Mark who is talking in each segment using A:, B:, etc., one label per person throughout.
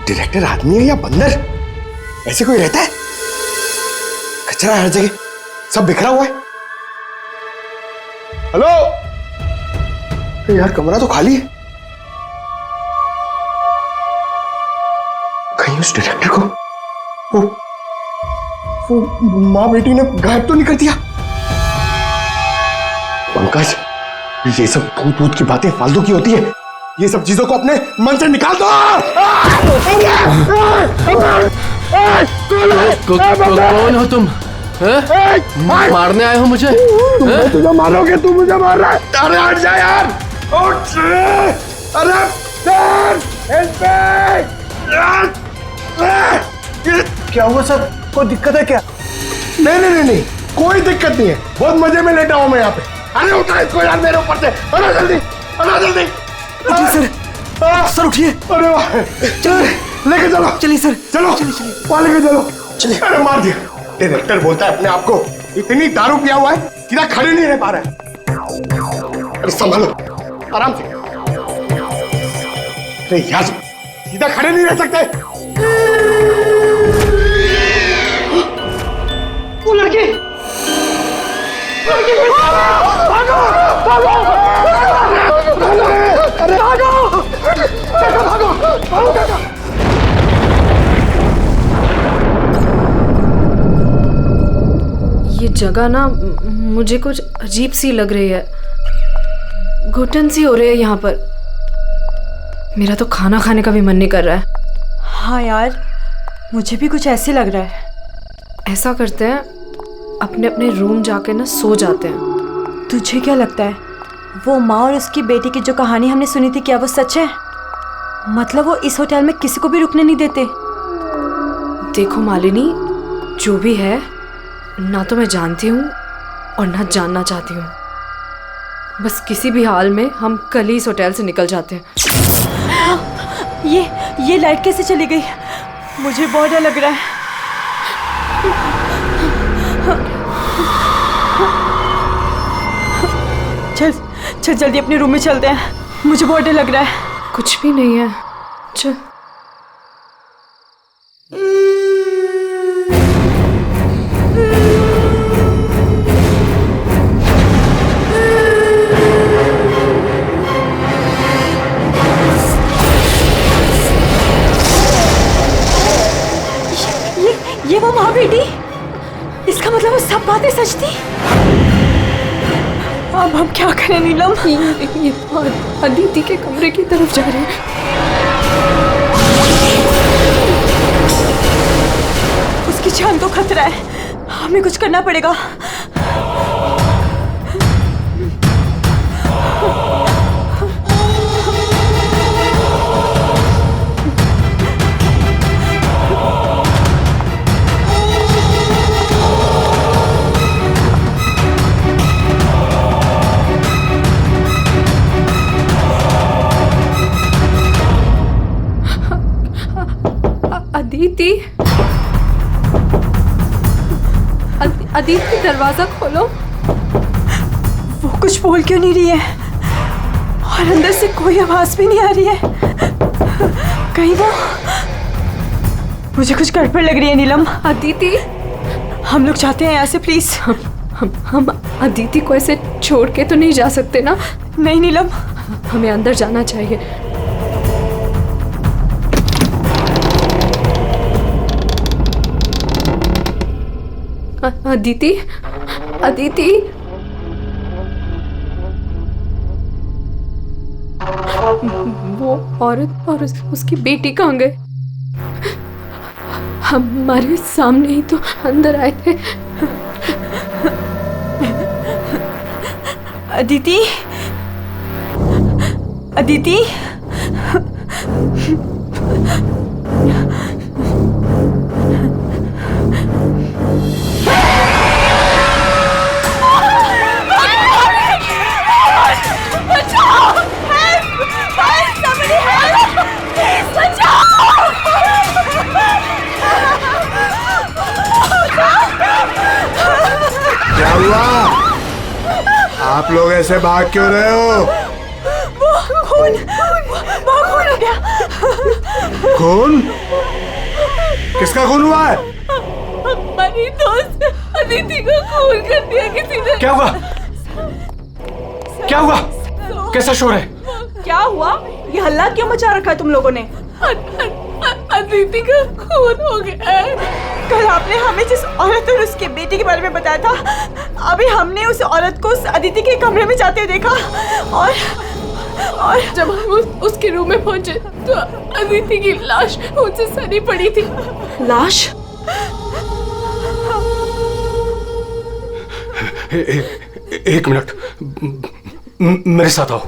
A: Director आदमी है या बंदर? ऐसे कोई रहता है? कचरा हर जगह, सब बिखरा हुआ है। हेलो यार, कमरा तो खाली है। कहीं उस डायरेक्टर को वो माँ बेटी ने गायब तो नहीं कर दिया? पंकज, ये सब भूत भूत की बातें फालतू की होती है। ये सब चीजों को अपने मन से निकाल दो।
B: कौन हो तुम? मारने आए हो मुझे?
A: तुझे मारोगे, तू मुझे मार रहा है। अरे हट जा यार, उठ। अरे क्या हुआ सर? कोई दिक्कत है क्या? नहीं, कोई दिक्कत नहीं है। बहुत मजे में लेटा हूं मैं यहाँ पे। अरे उठा इसको यार मेरे ऊपर से। अरे जल्दी। सर उठिए। अरे वाह, लेके चलो। चलिए सर, चलो वहां लेके चलो। चलिए। अरे मार दिया। डायरेक्टर बोलता है अपने आप को इतनी दारू पिया हुआ है, सीधा खड़े नहीं रह पा रहा है। अरे संभालो, आराम से। अरे यार, सीधा खड़े नहीं रह सकते। वो लड़की भागो।
C: ये जगह ना मुझे कुछ अजीब सी लग रही है। घुटन सी हो रही है यहाँ पर। मेरा तो खाना खाने का भी मन नहीं कर रहा है।
D: हाँ यार, मुझे भी कुछ ऐसे लग रहा है।
C: ऐसा करते हैं, अपने अपने रूम जाके ना सो जाते हैं।
D: तुझे क्या लगता है, वो माँ और उसकी बेटी की जो कहानी हमने सुनी थी, क्या वो सच है? मतलब वो इस होटल में किसी को भी रुकने नहीं देते।
C: देखो मालिनी, जो भी है, ना तो मैं जानती हूँ और ना जानना चाहती हूँ। बस किसी भी हाल में हम कल ही इस होटल से निकल जाते हैं।
D: ये लाइट कैसे चली गई? मुझे बहुत डर लग रहा है। चल जल्दी अपने रूम में चलते हैं, मुझे बहुत डर लग रहा है।
C: कुछ भी नहीं है, चल।
D: ये वो माँ बेटी? इसका मतलब वो सब बातें सच थी। अब हम क्या करें नीलम?
C: ये अदिति के कमरे की तरफ जा रहे हैं।
D: उसकी जान को खतरा है, हमें कुछ करना पड़ेगा।
C: अदिति, दरवाजा खोलो।
D: वो कुछ बोल क्यों नहीं रही है? और अंदर से कोई आवाज भी नहीं आ रही है। कहीं वो... मुझे कुछ गड़बड़ लग रही है नीलम।
C: अदिति,
D: हम लोग चाहते हैं यहाँ से, प्लीज।
C: हम अदिति को ऐसे छोड़ के तो नहीं जा सकते ना?
D: नहीं नीलम,
C: हमें अंदर जाना चाहिए। अदिति, वो औरत और उसकी बेटी कहाँ गए? हमारे सामने ही तो अंदर आए थे।
D: अदिति,
A: क्या हुआ? आप लोग ऐसे भाग क्यों रहे हो?
D: वो खून हो गया। गया।
A: खून? किसका खून हुआ है?
D: हमारी दोस्त अदिति को खून कर दिया किसी ने।
B: क्या हुआ? क्या हुआ? कैसा शोर है?
D: क्या हुआ? ये हल्ला क्यों मचा रखा है तुम लोगों ने? अदिति का खून हो गया है। कल आपने हमें जिस औरत और उसके बेटे के बारे में बताया था, अभी हमने उस औरत को उस अदिति के कमरे में जाते हुए देखा और
C: जब हम उसके रूम में पहुंचे तो अदिति की लाश उनसे सनी पड़ी थी।
D: लाश?
B: एक मिनट, मेरे साथ आओ।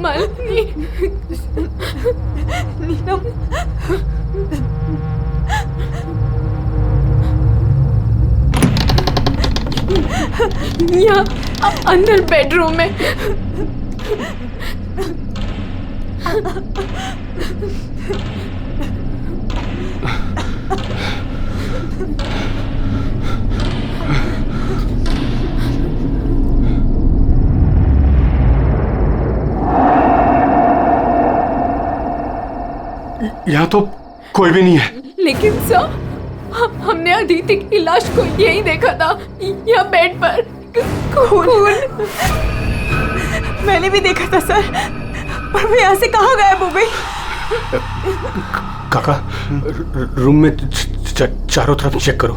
C: मालिनी,
D: नीलम,
C: यहाँ अंदर बेडरूम में।
B: यहाँ तो कोई भी नहीं है।
C: लेकिन सर, हमने अदिति की लाश को यही देखा था, यहाँ बेड पर खून।
D: मैंने भी देखा था सर, पर वो यहाँ से कहाँ गायब हो गई?
B: काका, रूम में चारों तरफ चेक करो।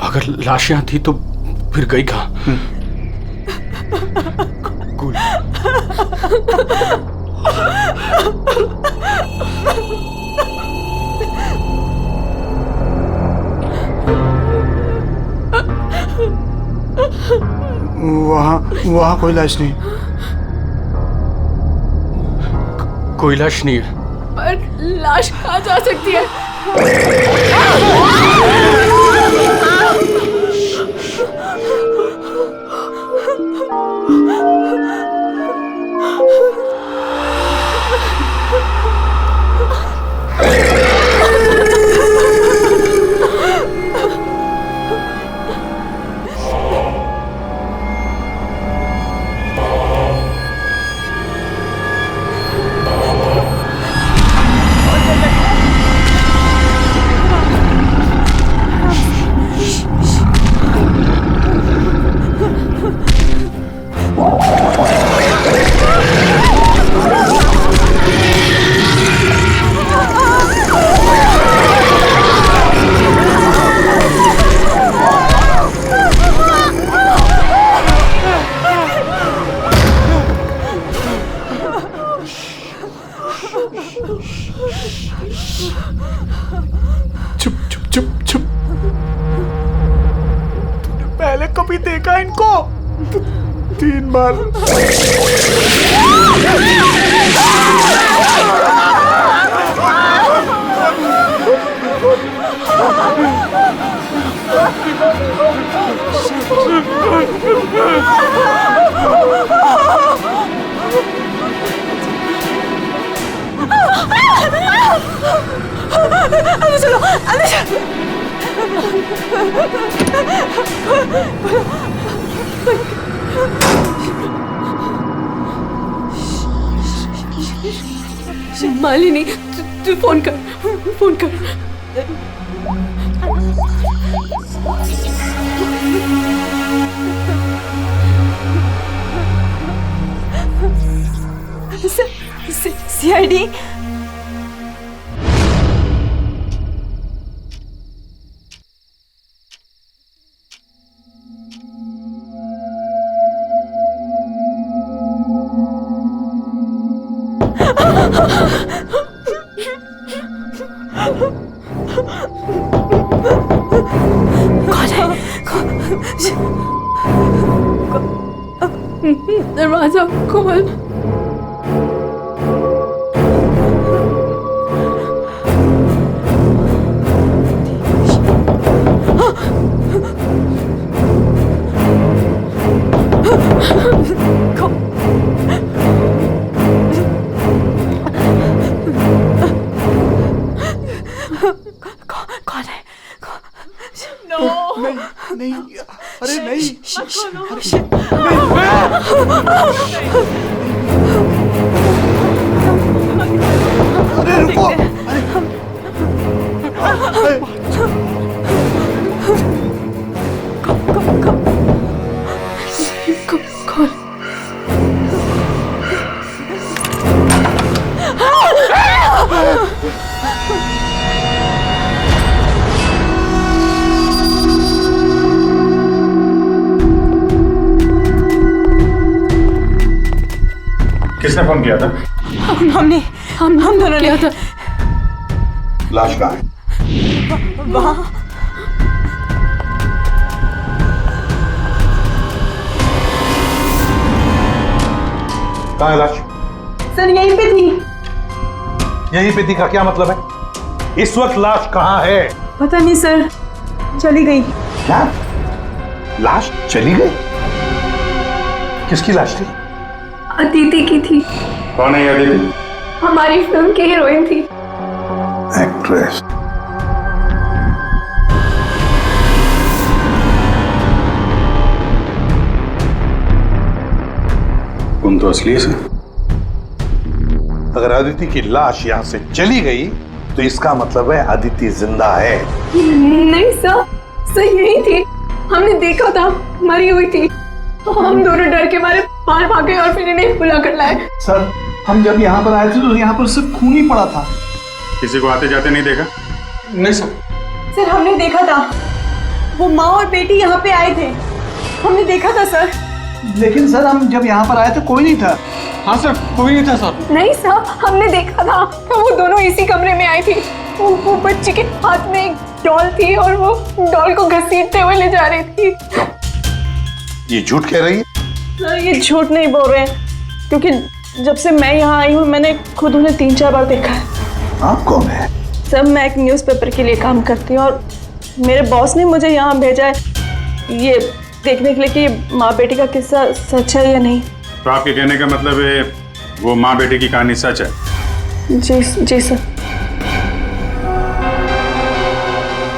B: अगर लाश यहाँ थी तो फिर गई कहाँ? कूल।
A: वहाँ कोई लाश नहीं।
B: कोई लाश नहीं है।
C: पर लाश कहाँ जा सकती है?
A: चुप चुप चुप चुप। तूने पहले कभी देखा इनको? 3 बार।
D: अंदर चलो, अंदर चलो।
C: मालिनी, तू फोन कर, फोन कर।
D: सीआईडी।
C: दरवाजा खोल।
D: कौन है?
A: नहीं, अरे नहीं। अरे रुको।
C: कौन?
E: किसने फोन किया था?
D: हम दोनों ने।
C: क्या था?
A: लाश कहाँ है?
D: वहाँ
A: कहाँ है लाश?
D: सर यहीं पे थी।
A: यहीं पे दिखा, क्या मतलब है? इस वक्त लाश कहाँ है?
D: पता नहीं सर, चली गई।
A: क्या? लाश चली गई? किसकी लाश थी?
F: अदिति की थी।
E: कौन है ये अदिति?
F: हमारी फिल्म की हीरोइन थी।
A: एक्ट्रेस।
E: तुम तो असली से।
A: अगर अदिति की लाश यहाँ से चली गई तो इसका मतलब है अदिति जिंदा है।
F: नहीं सर यही थी। हमने देखा था, मरी हुई थी। हम दोनों डर के मारे बाहर भागे और फिर इन्हें बुला कर लाए।
G: सर हम जब यहाँ पर आए थे तो यहाँ पर सिर्फ खून ही पड़ा था।
E: किसी को आते जाते नहीं देखा?
B: नहीं सर।
D: सर हमने देखा था, वो माँ और बेटी यहाँ पे आए थे। हमने देखा था सर।
G: लेकिन सर हम जब यहाँ पर आए थे कोई नहीं था।
B: हाँ सर, कोई नहीं था सर।
F: नहीं सर, हमने देखा था। वो दोनों इसी कमरे में आई थी। वो बच्चे के हाथ में एक डॉल थी और वो डॉल को घसीटते हुए ले जा रही थी।
A: ये झूठ कह रही है?
D: सर ये झूठ नहीं बोल रहे हैं, क्योंकि जब से मैं यहाँ आई हूँ मैंने खुद उन्हें 3-4 बार देखा है।
A: आप कौन है?
D: सर मैं एक न्यूज़पेपर के लिए काम करती हूँ और मेरे बॉस ने मुझे यहाँ भेजा है ये देखने के लिए कि माँ बेटी का किस्सा सच है या नहीं।
E: तो आपके कहने का मतलब है वो माँ बेटे की कहानी सच है?
D: जी सर।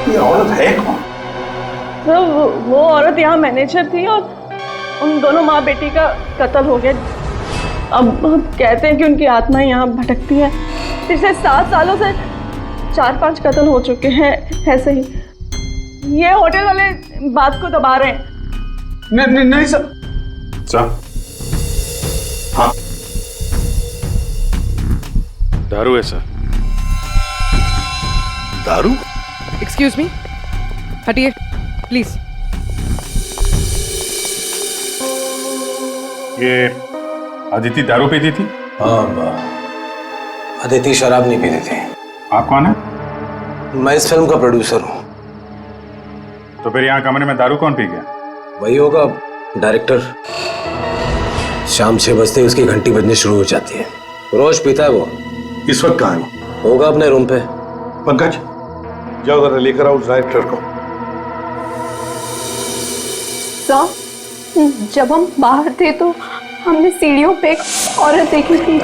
A: ये औरत है कौन?
D: सर वो औरत यहाँ मैनेजर थी और उन दोनों माँ बेटी का कत्ल हो गया। अब कहते हैं कि उनकी आत्मा यहाँ भटकती है। पिछले 7 सालों से 4-5 कत्ल हो चुके हैं ऐसे ही। ये होटल वाले बात को दबा रहे हैं।
B: नहीं सर।
E: सर हाँ, दारू है सर।
A: दारू?
C: एक्सक्यूज मी, हटिए प्लीज।
E: ये अदिति दारू पीती थी?
H: हाँ, अदिति शराब नहीं पीती थी।
E: आप कौन है?
H: मैं इस फिल्म का प्रोड्यूसर हूँ।
E: तो फिर यहाँ कमरे में दारू कौन पी गया?
H: वही होगा डायरेक्टर। शाम 6 बजते ही उसकी घंटी बजनी शुरू हो जाती है। रोज पीता है वो।
A: इस वक्त कहाँ है?
H: होगा अपने रूम पे।
A: पंकज, जाओ जरा लेकर आओ उस डायरेक्टर को।
F: सर जब हम बाहर थे तो हमने सीढ़ियों पे एक औरत देखी थी।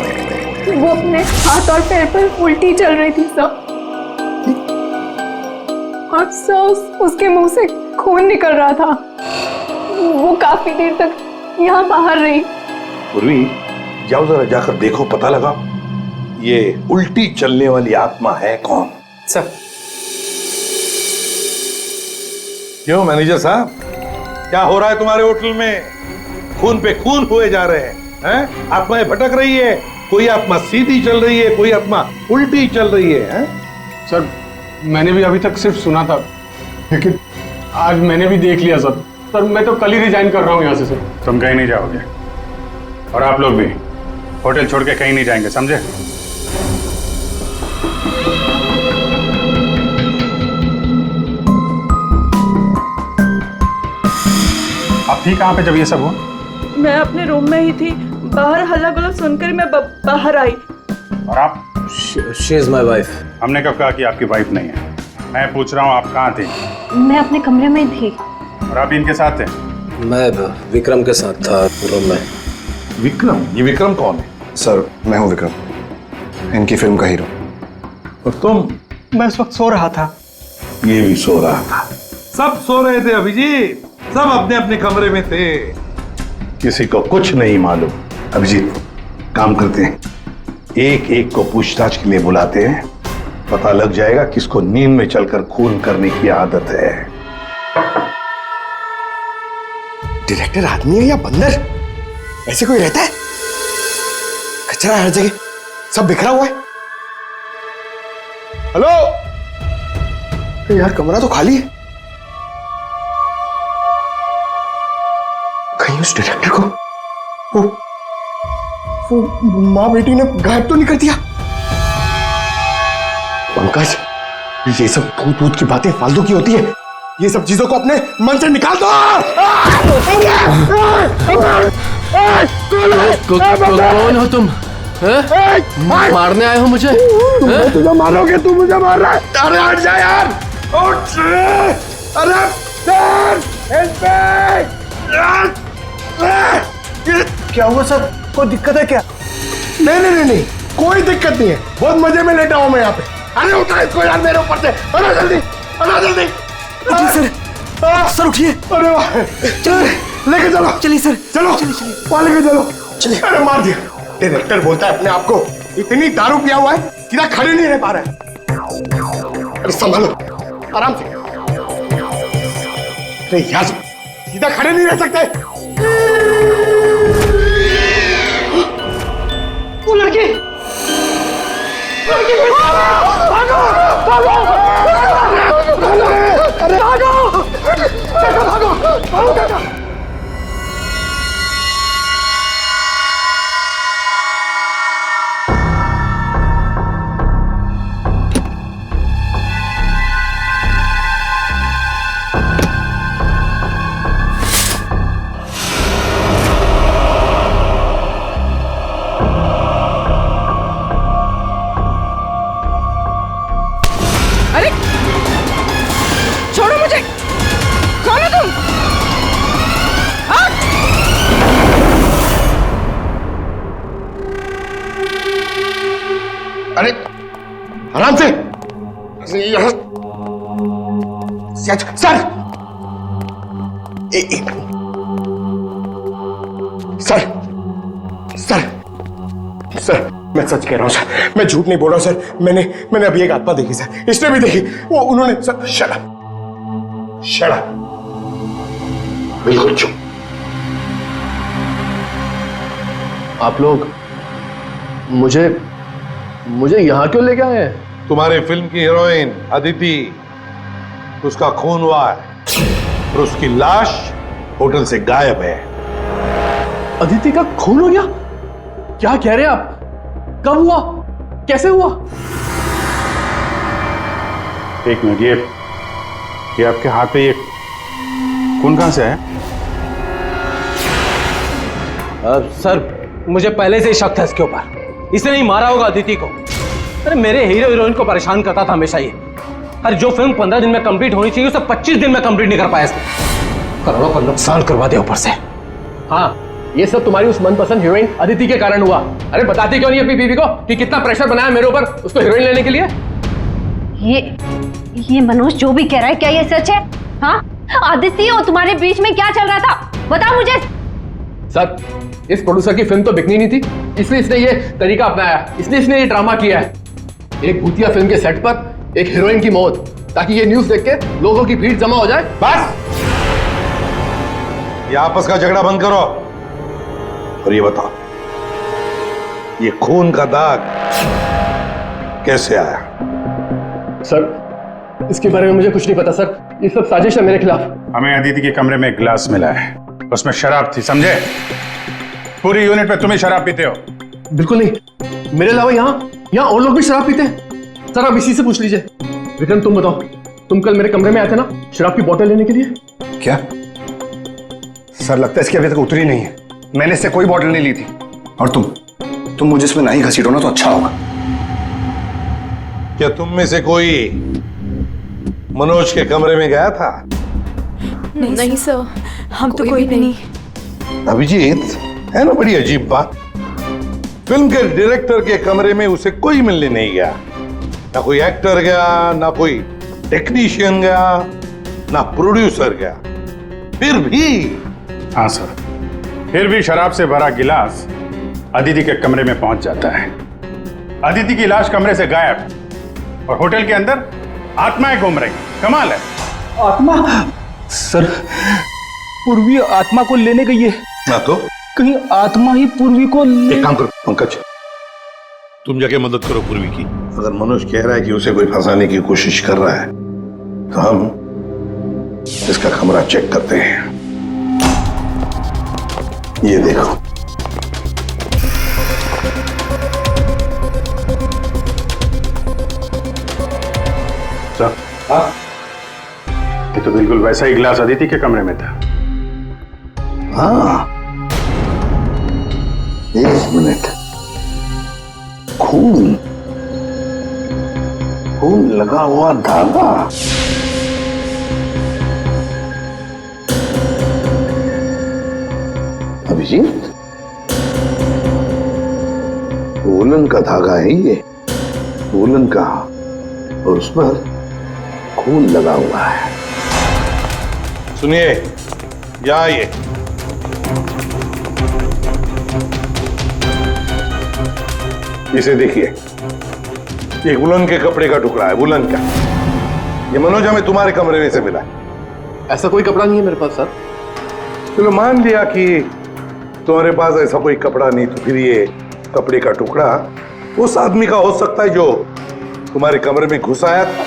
F: वो अपने हाथ और पैर पर उल्टी चल रही थी सर। और सर उसके मुंह से खून निकल रहा था। वो काफी देर तक यहाँ बाहर रही।
A: पूर्वी, जाओ जरा जाकर देखो, पता लगाओ ये उल्टी चलने वाली आत्मा है कौन।
H: सर
A: क्यों मैनेजर साहब, क्या हो रहा है तुम्हारे होटल में? खून पे खून हुए जा रहे हैं? आत्माएं भटक रही है। कोई आत्मा सीधी चल रही है, कोई आत्मा उल्टी चल रही है।
B: सर मैंने भी अभी तक सिर्फ सुना था, लेकिन आज मैंने भी देख लिया सर। सर मैं तो कल ही रिजाइन कर रहा हूँ यहाँ से सर।
E: तुम कहीं नहीं जाओगे और आप लोग भी होटल छोड़ के कहीं नहीं जाएंगे, समझे? आप थी कहाँ पे जब ये सब हुआ?
D: मैं अपने रूम में ही थी। बाहर हल्ला गुल्ला सुनकर मैं बाहर आई।
E: और आप?
H: She is my wife.
E: हमने कब कहा कि आपकी वाइफ नहीं है? मैं पूछ रहा हूँ आप कहाँ थे?
F: मैं अपने कमरे में थी।
E: और आप इनके साथ थे?
H: मैं विक्रम के साथ था रूम में।
A: विक्रम? ये विक्रम कौन है?
I: सर मैं हूं विक्रम, इनकी फिल्म का हीरो।
A: और तुम?
G: मैं इस वक्त सो रहा था।
A: ये भी सो रहा था। सब सो रहे थे अभिजीत, सब अपने अपने कमरे में थे।
J: किसी को कुछ नहीं मालूम। अभिजीत, काम करते हैं, एक एक को पूछताछ के लिए बुलाते हैं, पता लग जाएगा किसको नींद में चलकर खून करने की आदत है।
A: डायरेक्टर आदमी है या बंदर? ऐसे कोई रहता है? कचरा हर जगह, सब बिखरा हुआ है। हेलो यार, कमरा तो खाली है। कहीं उस डायरेक्टर को वो माँ बेटी ने गायब तो नहीं कर दिया? पंकज, ये सब भूत भूत की बातें फालतू की होती है। ये सब चीजों को अपने मन से निकाल दो।
K: कौन हो तुम? मारने आए हो मुझे?
A: तुझे मारोगे, तू मुझे मार रहा है। अरे हट जा यार, उठ। अरे
G: क्या हुआ सर? कोई दिक्कत है क्या?
A: नहीं, कोई दिक्कत नहीं है। बहुत मजे में लेटा हूं मैं यहाँ पे। अरे उठा इसको यार मेरे ऊपर से। अरे जल्दी। सर उठिए। अरे वाह, लेके चलो। चलिए सर, चलो वहां लेके चलो। चलिए। अरे मार दिया। डायरेक्टर बोलता है अपने आप को इतनी दारू पिया हुआ है सीधा खड़े नहीं रह पा रहा है। अरे संभालो, आराम से। अरे यार, सीधा खड़े नहीं रह सकते। वो लड़की भागो।
D: अरे छोड़ो मुझे, कौन हो तुम?
A: अरे आराम से। सर, सर, मैं सच कह रहा हूं सर, मैं झूठ नहीं बोल रहा हूं सर। मैंने अभी एक आत्मा देखी सर, इसने भी देखी। वो उन्होंने सर। शट अप, बिल्कुल चुप।
K: आप लोग मुझे यहाँ क्यों लेके आए हैं?
J: तुम्हारे फिल्म की हीरोइन अदिति, उसका खून हुआ है और उसकी लाश होटल से गायब है।
K: अदिति का खून हो गया? क्या कह रहे हैं आप? कब हुआ? कैसे हुआ?
E: एक मिनट, ये आपके हाथ पे ये खून कहां से है?
H: सर, मुझे पहले से ही शक था इसके ऊपर। इसने नहीं मारा होगा अदिति को। अरे मेरे हीरो हीरोइन को परेशान करता था हमेशा ये। अरे जो फिल्म 15 दिन में कंप्लीट होनी चाहिए उसे 25 दिन में कंप्लीट नहीं कर पाया इसने। करोड़ों का नुकसान करवा दिया ऊपर से।
K: हाँ, ये सब तुम्हारी उस मनपसंद हीरोइन अदिति के कारण हुआ। अरे बताती क्यों नहीं अपनी बीवी को कि कितना प्रेशर बनाया मेरे ऊपर उसको हीरोइन लेने के लिए?
L: ये मनोज जो भी कह रहा है, क्या ये सच है? हाँ, आदित्य और तुम्हारे बीच में क्या चल रहा था, बताओ मुझे।
K: सर, इस प्रोड्यूसर की फिल्म तो बिकनी नहीं थी, इसलिए इसने ये तरीका अपनाया, इसने ये ड्रामा किया है। एक भूतिया फिल्म के सेट पर एक हीरोइन की मौत, ताकि ये न्यूज देख के लोगों की भीड़ जमा हो जाए।
J: बस, ये आपस का झगड़ा बंद करो और ये बताओ, ये खून का दाग कैसे आया?
K: सर, इसके बारे में मुझे कुछ नहीं पता सर, ये सब साजिश है मेरे खिलाफ।
E: हमें अदिति के कमरे में ग्लास मिला है, उसमें शराब थी, समझे? पूरी यूनिट में तुम ही शराब पीते हो।
K: बिल्कुल नहीं, मेरे अलावा यहाँ और लोग भी शराब पीते हैं। सर, आप इसी से पूछ लीजिए। विक्रम, तुम बताओ, तुम कल मेरे कमरे में आए थे ना शराब की बोतल लेने के लिए?
I: क्या सर, लगता है इसकी अभी तक उतरी नहीं है। मैंने इससे कोई बोतल नहीं ली थी। और तुम मुझे इसमें नहीं घसीटो ना तो अच्छा होगा।
J: क्या तुम में से कोई मनोज के कमरे में गया था?
C: नहीं सर,
D: हम तो कोई भी नहीं।
J: अभिजीत, है ना बड़ी अजीब बात। फिल्म के डायरेक्टर के कमरे में उसे कोई मिलने नहीं गया, ना कोई एक्टर गया, ना कोई टेक्नीशियन गया, ना प्रोड्यूसर गया। फिर भी
E: हाँ सर, फिर भी शराब से भरा गिलास अदिति के कमरे में पहुंच जाता है। अदिति की लाश कमरे से गायब और होटल के अंदर आत्माएं घूम रही। कमाल है।
H: आत्मा? सर, पूर्वी आत्मा को लेने गई है
J: ना तो
H: कहीं आत्मा ही पूर्वी को
J: एक काम करो पंकज, तुम जाके मदद करो पूर्वी की। अगर मनोज कह रहा है कि उसे कोई फंसाने की कोशिश कर रहा है तो हम इसका कमरा चेक करते हैं। ये देखो,
E: सर, ये तो बिल्कुल वैसा ही गिलास अदिति के कमरे में था।
J: हाँ, एक मिनट, खून खून लगा हुआ धागा। अभिजीत, वूलन का धागा है ये, वूलन का, और उस पर खून लगा हुआ है। सुनिए, यहाँ आइए। इसे देखिए, ये वुलन के कपड़े का टुकड़ा है, वुलन का। ये मनोज हमें तुम्हारे कमरे में से मिला है।
K: ऐसा कोई कपड़ा नहीं है मेरे पास सर।
J: चलो मान लिया कि तुम्हारे पास ऐसा कोई कपड़ा नहीं, तो फिर ये कपड़े का टुकड़ा उस आदमी का हो सकता है जो तुम्हारे कमरे में घुस आया था।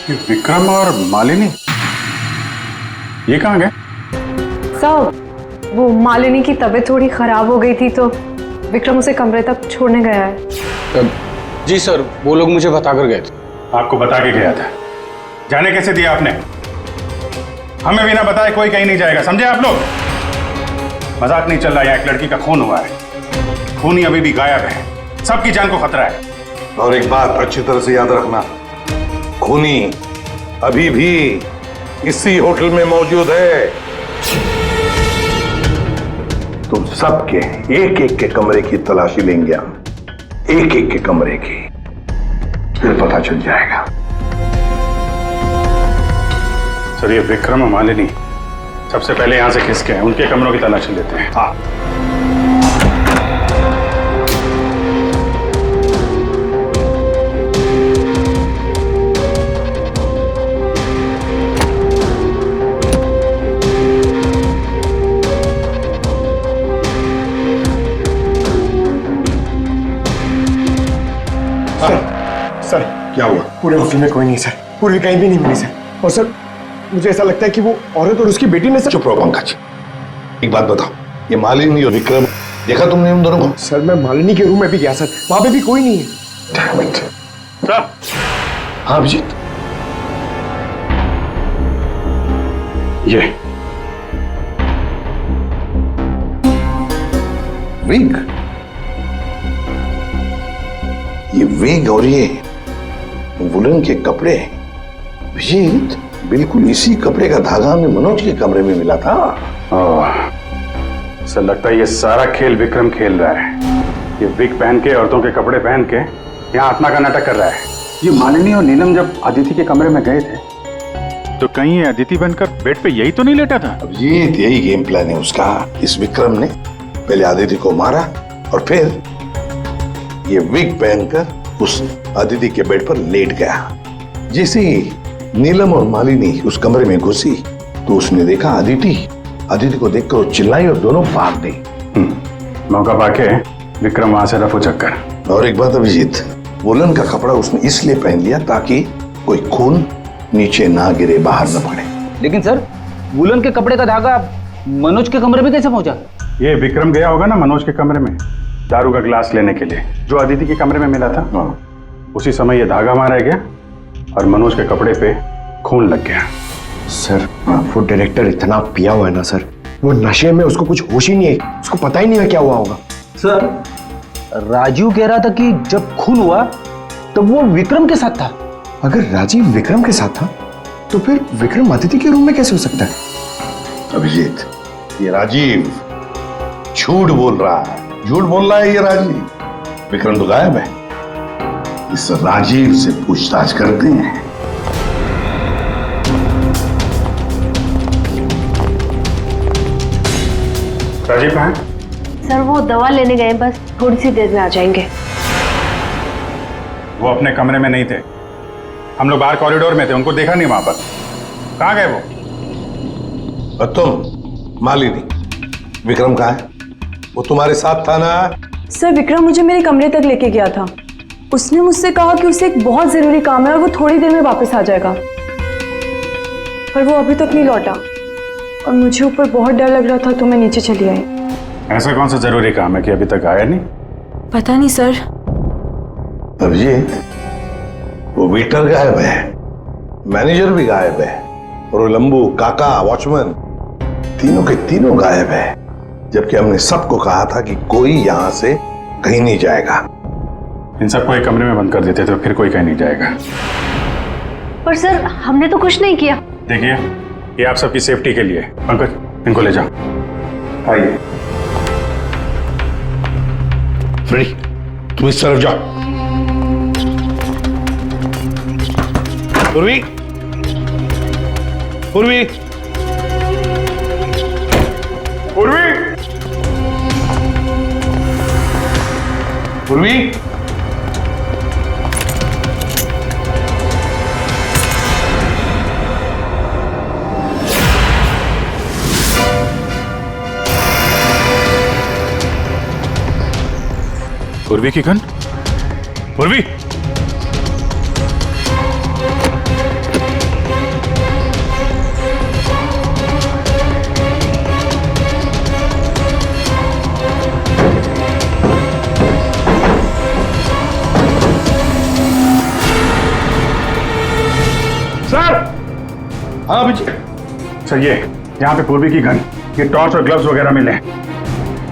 E: ये विक्रम और मालिनी ये कहाँ गए?
F: सर, वो मालिनी की तबीयत थोड़ी खराब हो गई थी तो विक्रम उसे कमरे तक छोड़ने गया है।
B: जी सर, वो लोग मुझे बताकर गए थे।
E: आपको बता के गया था? जाने कैसे दिया आपने? हमें बिना बताए कोई कहीं नहीं जाएगा, समझे आप लोग? मजाक नहीं चल रहा है, एक लड़की का खून हुआ है, खून ही अभी भी गायब है, सबकी जान को खतरा है।
J: और एक बात अच्छी तरह से याद रखना, खूनी अभी भी इसी होटल में मौजूद है। तुम सबके एक एक के कमरे की तलाशी लेंगे हम, एक एक के कमरे की, फिर पता चल जाएगा।
E: सर, ये विक्रम और मालिनी सबसे पहले यहां से खिसके हैं, उनके कमरों की तलाशी लेते हैं। हाँ।
A: सर,
J: क्या हुआ?
A: पूरे होटल में कोई नहीं सर, पूरी कहीं भी नहीं मिली सर। और सर, मुझे ऐसा लगता है कि वो औरत और उसकी बेटी ने सर।
J: चुप रहो पंकज, एक बात बताओ, ये मालिनी और विक्रम देखा तुमने उन दोनों को?
A: सर, मैं मालिनी के रूम में भी गया सर, वहां पे भी कोई नहीं है।
J: Damn it.
E: सर,
J: हाँ अभिजीत,
E: ये
J: विग, ये विग और ये वुलन के कपड़े, अभिजीत बिल्कुल इसी कपड़े का धागा हमें मनोज के कमरे में मिला था।
E: सर, लगता है ये सारा खेल विक्रम खेल रहा है। ये विग पहन के, औरतों के कपड़े पहन के यहाँ आत्मा का नाटक कर रहा है। ये मालिनी और नीलम जब अदिति के कमरे में गए थे तो कहीं ये अदिति बनकर बेड पे यही तो नहीं लेटा था?
J: अभिजीत, यही गेम प्लान है उसका। इस विक्रम ने पहले अदिति को मारा और फिर ये विग पहनकर उस अदिति के बेड पर लेट गया। जैसे ही नीलम और मालिनी उस कमरे में घुसी तो उसने देखा अदिति को देखकर वो चिल्लाई और दोनों भाग गई।
E: मौका पाके विक्रम वहां से रफू चक्कर।
J: और एक बात अभिजीत, वुलन का कपड़ा उसने इसलिए पहन लिया ताकि कोई खून नीचे ना गिरे, बाहर न पड़े।
H: लेकिन सर, वुलन के कपड़े का धागा मनोज के कमरे में कैसे पहुंचा?
E: ये विक्रम गया होगा ना मनोज के कमरे में दारू का गिलास लेने के लिए, जो अदिति के कमरे में मिला था। उसी समय ये धागा वहां रह गया और मनोज के कपड़े पे खून लग गया।
A: सर, वो डायरेक्टर इतना पिया हुआ है ना सर, वो नशे में उसको कुछ होश ही नहीं है, उसको पता ही नहीं है क्या हुआ होगा।
H: सर, राजीव कह रहा था कि जब खून हुआ तब वो विक्रम के साथ था।
A: अगर राजीव विक्रम के साथ था तो फिर विक्रम अदिति के रूम में कैसे हो सकता है?
J: अभिजीत, ये राजीव झूठ बोल रहा है, झूठ बोल रहा है ये राजीव। विक्रम तो गायब है, इस राजीव से पूछताछ करते हैं।
E: राजीव कहाँ है?
L: सर वो दवा लेने गए, बस थोड़ी सी देर में आ जाएंगे।
E: वो अपने कमरे में नहीं थे, हम लोग बाहर कॉरिडोर में थे, उनको देखा नहीं वहां पर। कहाँ गए वो?
J: और तुम मालिनी, विक्रम कहाँ है? वो तुम्हारे साथ था ना?
D: सर विक्रम मुझे मेरे कमरे तक लेके गया था। उसने मुझसे कहा कि उसे एक बहुत जरूरी काम है और वो थोड़ी देर में वापस आ जाएगा, पर वो अभी तक नहीं लौटा और मुझे ऊपर बहुत डर लग रहा था तो मैं नीचे चली आई।
E: ऐसा कौन सा जरूरी काम है कि अभी तक आया नहीं?
D: पता नहीं सर।
J: अभिजीत, वो वेटर गायब है, मैनेजर भी गायब है, और वो लंबू, काका, वॉचमैन, तीनों के तीनों गायब है, जबकि हमने सबको कहा था कि कोई यहां से कहीं नहीं जाएगा।
E: इन सबको एक कमरे में बंद कर देते तो फिर कोई कहीं नहीं जाएगा।
L: पर सर हमने तो कुछ नहीं किया।
E: देखिए, ये आप सबकी सेफ्टी के लिए। पंकज, इनको ले जाओ। आइए।
J: फ्रेडी, तुम इस तरफ जाओ। पूर्वी, पूर्वी, पूर्वी, पूर्वी।
E: पूर्वी की गन? पूर्वी!
J: सर! हाँ अभिजीत।
E: सर ये यहाँ पे पूर्वी की गन, ये टॉर्च और ग्लव्स वगैरह मिले हैं।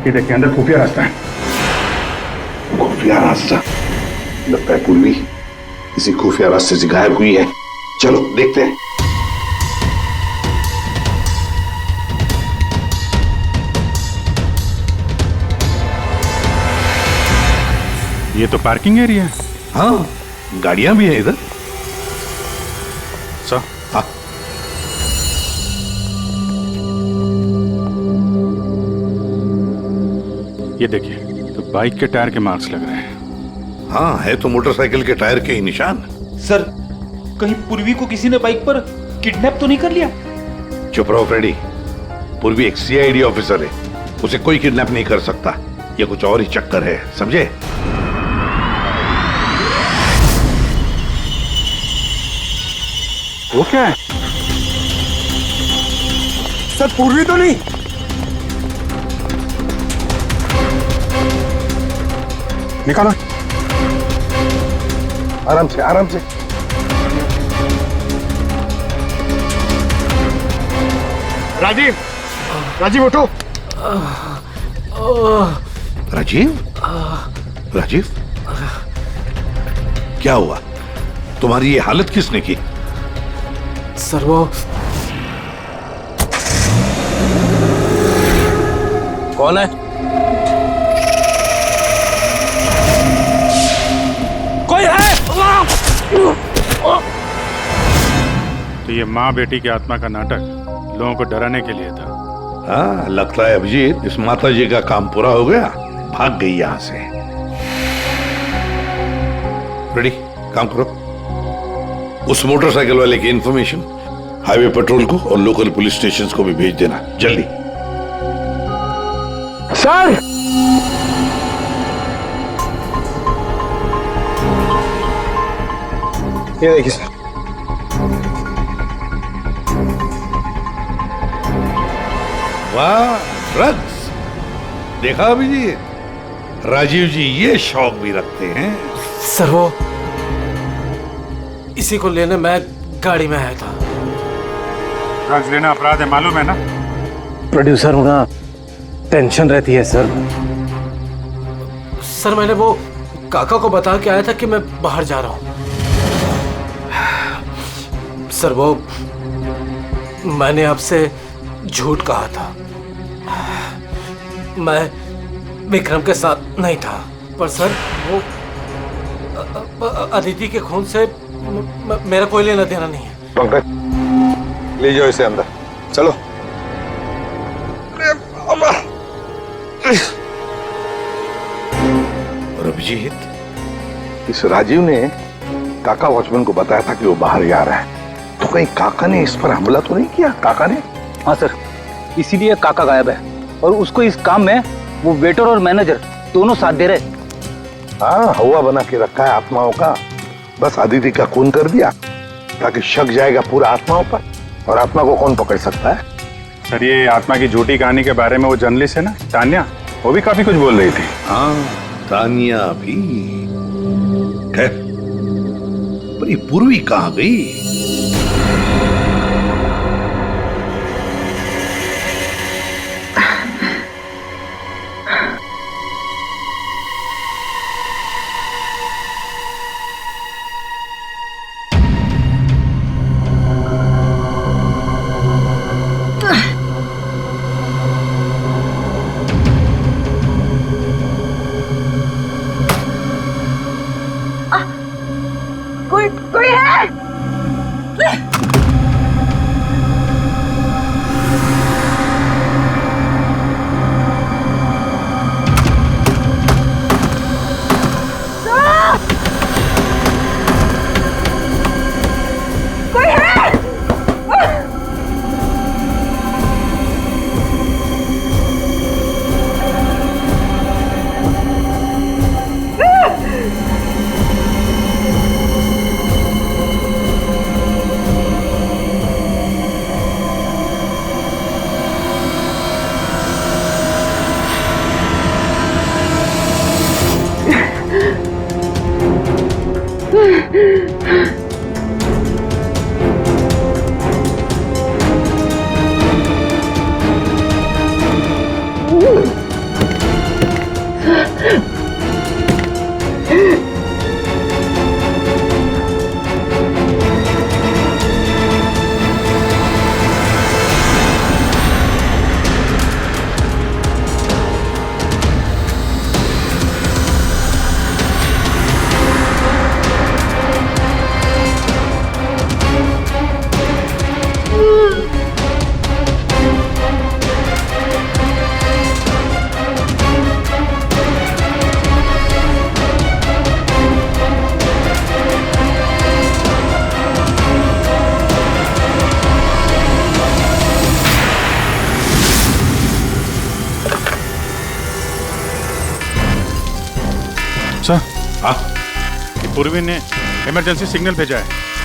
E: ये देखिए, अंदर खुफिया रास्ता है।
J: खुफिया रास्ता? लगता है पूर्वी इसी खुफिया रास्ते से गायब हुई है। चलो देखते हैं।
E: ये तो पार्किंग एरिया है।
J: हाँ, गाड़ियां भी है इधर।
E: सर,
J: हाँ।
E: ये देखिए, तो बाइक के टायर के मार्क्स लग रहे हैं।
J: हाँ, है तो मोटरसाइकिल के टायर के ही निशान।
M: सर, कहीं पूर्वी को किसी ने बाइक पर किडनैप तो नहीं कर लिया?
J: चुप रहो फ्रेडी। पूर्वी एक सीआईडी ऑफिसर है, उसे कोई किडनैप नहीं कर सकता। ये कुछ और ही चक्कर है, समझे?
E: वो क्या है?
A: सर पूर्वी तो नहीं?
E: निकालो।
J: आराम से, आराम से।
A: राजीव, राजीव उठो।
J: राजीव? राजीव? क्या हुआ? तुम्हारी ये हालत किसने की?
H: सर वो कौन है? कोई है?
E: तो ये माँ बेटी की आत्मा का नाटक लोगों को डराने के लिए था।
J: हाँ, लगता है अभिजीत इस माता जी का काम पूरा हो गया, भाग गई यहां से। रेडी, काम करो। उस मोटरसाइकिल वाले की इंफॉर्मेशन हाईवे पेट्रोल को और लोकल पुलिस स्टेशंस को भी भेज देना, जल्दी।
A: सर! ये देखिए सर।
J: वाह, ड्रग्स! देखा अभिजीत, राजीव जी ये शौक भी रखते हैं।
H: सर वो इसी को लेने मैं गाड़ी में आया था।
E: ड्रग्स लेना अपराध है, मालूम है ना?
H: प्रोड्यूसर होना टेंशन रहती है सर। सर मैंने वो काका को बता के आया था कि मैं बाहर जा रहा हूं। सर वो मैंने आपसे झूठ कहा था, मैं विक्रम के साथ नहीं था। पर सर वो अदिति के खून से मेरा कोई लेना देना नहीं है।
A: पंकज, ले जाओ इसे अंदर, चलो।
J: और अभिजीत, इस राजीव ने काका वॉचमैन को बताया था कि वो बाहर जा रहा है, तो कहीं काका ने इस पर हमला तो नहीं किया? काका ने?
H: हाँ सर, इसीलिए काका गायब है और उसको इस काम में वो वेटर और मैनेजर दोनों साथ दे रहे।
J: हाँ, हवा बना के रखा है आत्माओं का। बस आदित्य का खून कर दिया ताकि शक जाएगा पूरा आत्माओं पर, और आत्मा को कौन पकड़ सकता है?
E: सर, ये आत्मा की झूठी कहानी के बारे में वो जर्नलिस्ट है ना तान्या, वो भी काफी कुछ बोल रही थी।
J: हाँ, तानिया भी। खैर, पर ये पूर्वी कहाँ गई?
D: कोई है? कोई है?
E: सर, पूर्वी ने इमरजेंसी सिग्नल भेजा है।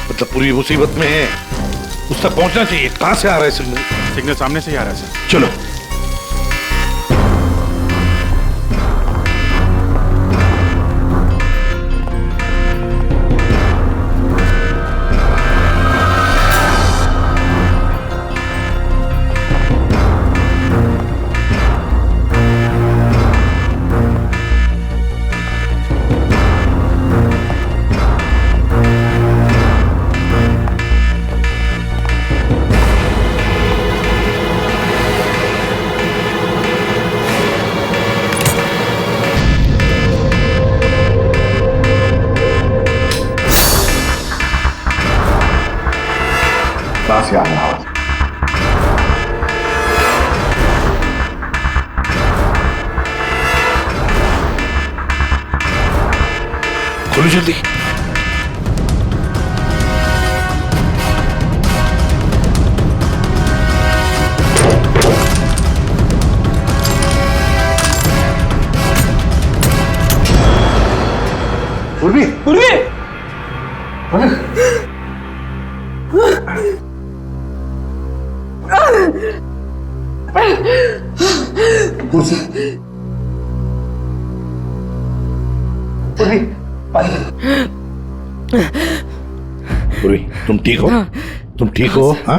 J: मतलब पूरी मुसीबत में है, उस तक पहुंचना चाहिए। कहां से आ रहा है सिग्नल?
E: सिग्नल सामने से ही आ रहा है सर।
J: चलो। कहां से आ रहा है? खोलो जल्दी। पूर्वी, पूर्वी! पूर्वी, तुम ठीक हो?
C: हाँ।
J: तुम ठीक हो? हाँ?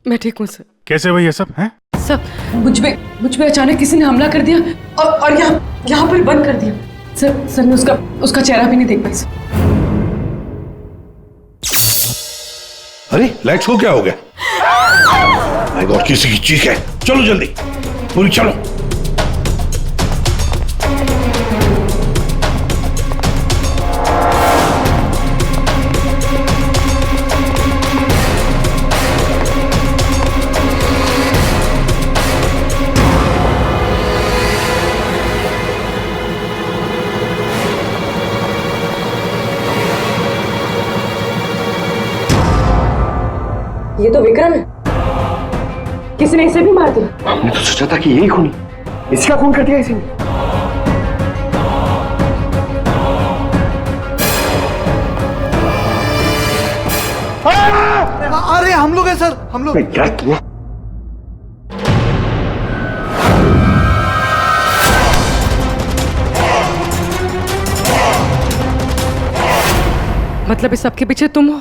C: मैं ठीक हूँ सर।
E: कैसे भाई ये सब है?
C: सब
D: मुझ पे अचानक किसी ने हमला कर दिया और यहाँ पर बंद कर दिया। सर मैं उसका चेहरा भी नहीं देख पाई सर।
J: अरे लाइट्स को क्या हो गया? माय गॉड, किसी की चीख है। चलो जल्दी, पूरी चलो।
D: ये तो विक्रम है। किसने इसे भी मार दिया?
A: हमने तो सोचा था कि यही खूनी, इसका खून कर दिया इसी ने।
G: अरे हम लोग हैं सर, हम लोग।
A: क्या तुम?
C: मतलब इस सबके पीछे तुम हो?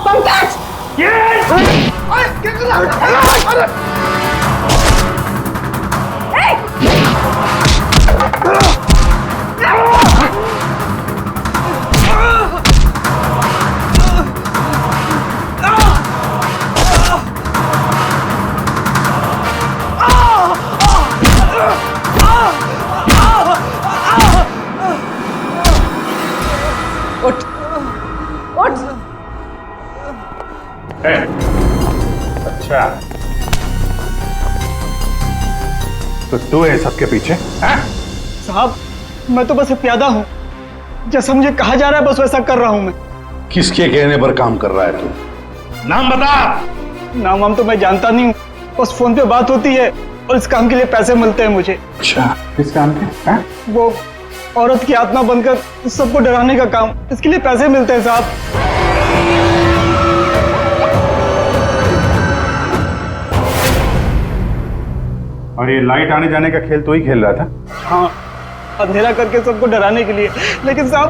D: पंकज!
C: उठ उठ।
E: अच्छा, तो तू है सबके पीछे?
G: साहब मैं तो बस प्यादा हूँ, जैसा मुझे कहा जा रहा है बस वैसा कर रहा हूँ मैं।
J: किसके कहने पर काम कर रहा है तू? नाम बता।
G: नाम वाम तो मैं जानता नहीं हूँ, बस फोन पे बात होती है और इस काम के लिए पैसे मिलते हैं मुझे।
E: अच्छा, किस काम के?
G: वो औरत की आत्मा बनकर सबको डराने का काम, इसके लिए पैसे मिलते हैं साहब।
E: और ये लाइट आने जाने का खेल तो ही खेल रहा था?
G: हाँ, अंधेरा करके सबको डराने के लिए। लेकिन साहब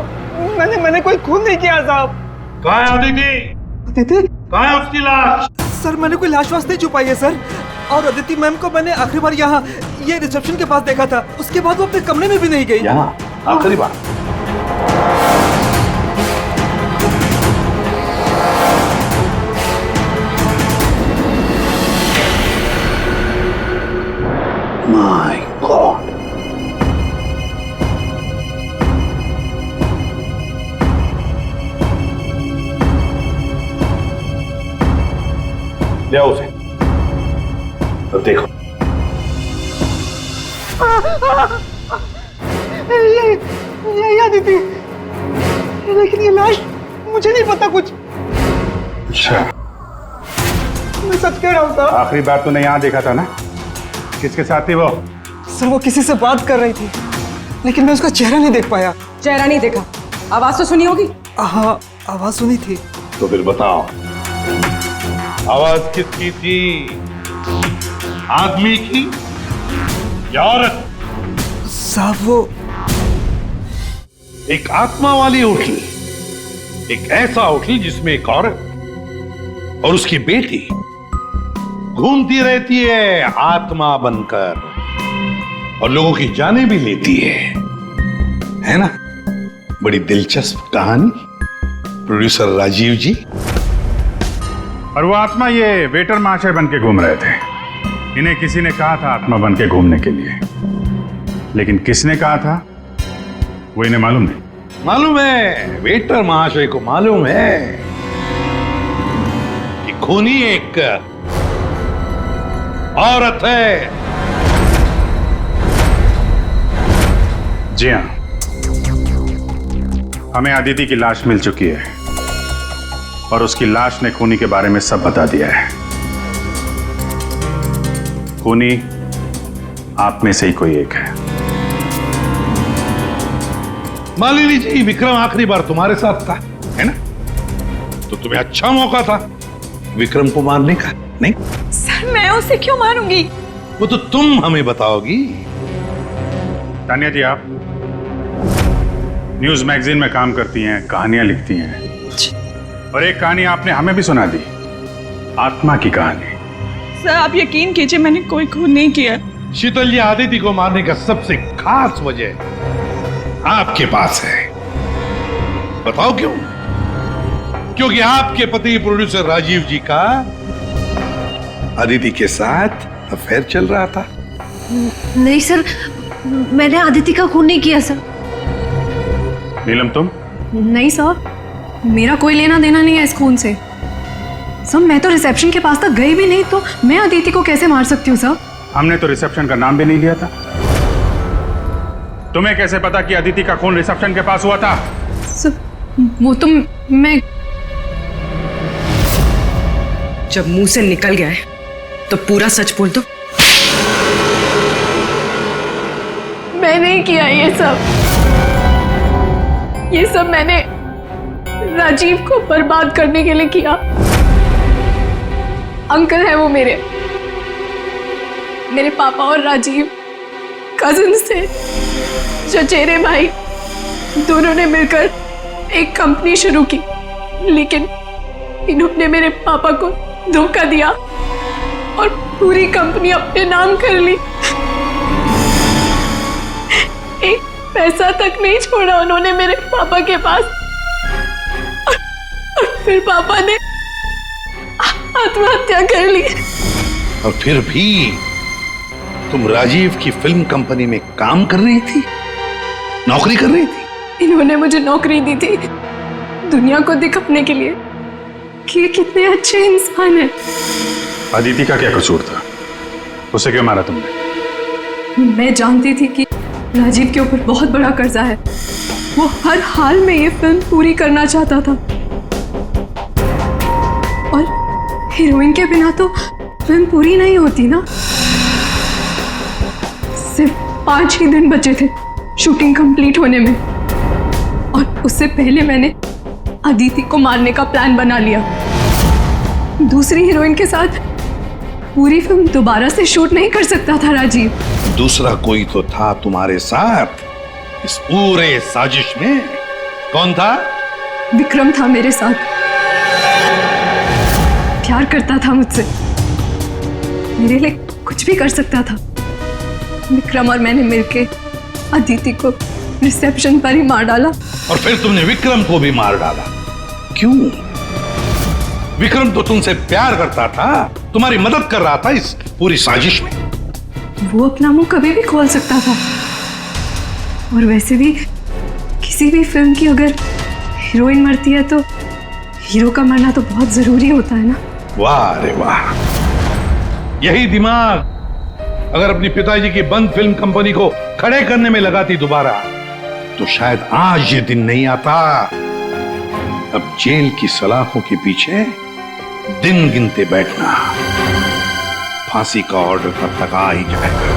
G: मैंने कोई खून नहीं किया साहब।
J: कहाँ है अदिति?
G: अदिति?
J: कहाँ है उसकी लाश?
G: सर मैंने कोई लाश वाश नहीं छुपाई है सर। और अदिति मैम को मैंने आखिरी बार यहाँ ये रिसेप्शन के पास देखा था, उसके बाद वो अपने कमरे में भी नहीं गई।
J: यहाँ आखिरी बार? माय गॉड, ले आओ उसे। तो देखो
G: ये अदिति, लेकिन ये लाश मुझे नहीं पता कुछ।
E: अच्छा,
G: मैं सच कह रहा हूँ साहब।
E: आखिरी बार तूने यहाँ देखा था ना? किसके साथ थी वो?
G: सर वो किसी से बात कर रही थी, लेकिन मैं उसका चेहरा नहीं देख पाया।
D: चेहरा नहीं देखा, आवाज तो सुनी होगी?
G: हाँ, आवाज सुनी थी।
J: तो फिर बताओ, आवाज किसकी थी? आदमी की या औरत?
G: साहब वो
J: एक आत्मा वाली होटल, एक ऐसा होटल जिसमें एक औरत और उसकी बेटी घूमती रहती है आत्मा बनकर और लोगों की जानें भी लेती है ना? बड़ी दिलचस्प कहानी, प्रोड्यूसर राजीव जी।
E: और वो आत्मा ये वेटर महाशय बन के घूम रहे थे। इन्हें किसी ने कहा था आत्मा बन के घूमने के लिए, लेकिन किसने कहा था वो इन्हें मालूम नहीं।
J: मालूम है, वेटर महाशय को मालूम है कि खूनी एक औरत है।
E: जी हाँ, हमें अदिति की लाश मिल चुकी है और उसकी लाश ने खूनी के बारे में सब बता दिया है। खूनी आप में से ही कोई एक है।
J: मालिनी जी, विक्रम आखिरी बार तुम्हारे साथ था, है ना? तो तुम्हें अच्छा मौका था विक्रम को मारने का, नहीं?
D: सर मैं उसे क्यों मारूंगी?
J: वो तो तुम हमें बताओगी।
E: तानिया जी, आप न्यूज मैगजीन में काम करती हैं, कहानियां लिखती हैं, और एक कहानी आपने हमें भी सुना दी, आत्मा की कहानी।
D: सर आप यकीन कीजिए, मैंने कोई खून नहीं किया।
J: शीतल जी, आदिति को मारने का सबसे खास वजह आपके पास है। बताओ क्यों? क्योंकि आपके पति प्रोड्यूसर राजीव जी का अदिति के साथ अफेयर चल रहा था।
L: नहीं सर, मैंने अदिति का खून नहीं किया सर।
E: नीलम तुम?
F: नहीं सर, मेरा कोई लेना देना नहीं है इस खून से। सर मैं तो रिसेप्शन के पास तक गई भी नहीं, तो मैं अदिति को कैसे मार सकती हूँ सर?
E: हमने तो रिसेप्शन का नाम भी नहीं लिया था। तुम्हें कैसे पता कि अदिति का खून रिसेप्शन के पास हुआ था?
F: सर वो तो मैं
N: जब मुंह से निकल गया है तो पूरा सच बोल दो।
F: मैंने ही किया ये सब मैंने राजीव को बर्बाद करने के लिए किया। अंकल है वो मेरे पापा और राजीव कजिन्स थे, चचेरे भाई। दोनों ने मिलकर एक कंपनी शुरू की, लेकिन इन्होंने मेरे पापा को धोखा दिया और पूरी कंपनी अपने नाम कर ली। एक पैसा तक नहीं छोड़ा उन्होंने मेरे पापा के पास। और फिर पापा ने आत्महत्या कर ली।
J: और फिर भी तुम राजीव की फिल्म कंपनी में काम कर रही थी, नौकरी कर रही थी।
F: इन्होंने मुझे नौकरी दी थी दुनिया को दिखाने के लिए कि ये कितने अच्छे इंसान हैं।
E: अदिति का क्या कसूर था? उसे क्यों मारा तुमने?
F: मैं जानती थी कि राजीव के ऊपर बहुत बड़ा कर्जा है। वो हर हाल में ये फिल्म पूरी करना चाहता था और हीरोइन के बिना तो फिल्म पूरी नहीं होती ना। सिर्फ 5 ही दिन बचे थे शूटिंग कंप्लीट होने में, और उससे पहले मैंने अदिति को मारने का प्लान बना लिया। दूसरी हीरोइन के साथ पूरी फिल्म दोबारा से शूट नहीं कर सकता था राजीव।
J: दूसरा कोई तो था तुम्हारे साथ इस पूरे साजिश में। कौन था?
F: विक्रम था मेरे साथ। प्यार करता था मुझसे, मेरे लिए कुछ भी कर सकता था। विक्रम और मैंने मिलके अदिति को रिसेप्शन पर ही मार डाला।
J: और फिर तुमने विक्रम को भी मार डाला। क्यों? विक्रम तो तुमसे प्यार करता था, तुम्हारी मदद कर रहा था इस पूरी साजिश में।
F: वो अपना मुंह कभी भी खोल सकता था, और वैसे भी किसी भी फिल्म की अगर हीरोइन मरती है तो हीरो का मरना तो बहुत जरूरी होता है ना।
J: वाह रे वाह, यही दिमाग अगर अपनी पिताजी की बंद फिल्म कंपनी को खड़े करने में लगाती दोबारा, तो शायद आज ये दिन नहीं आता। अब जेल की सलाखों के पीछे दिन गिनते बैठना, फांसी का ऑर्डर तब तक आ ही जाएगा।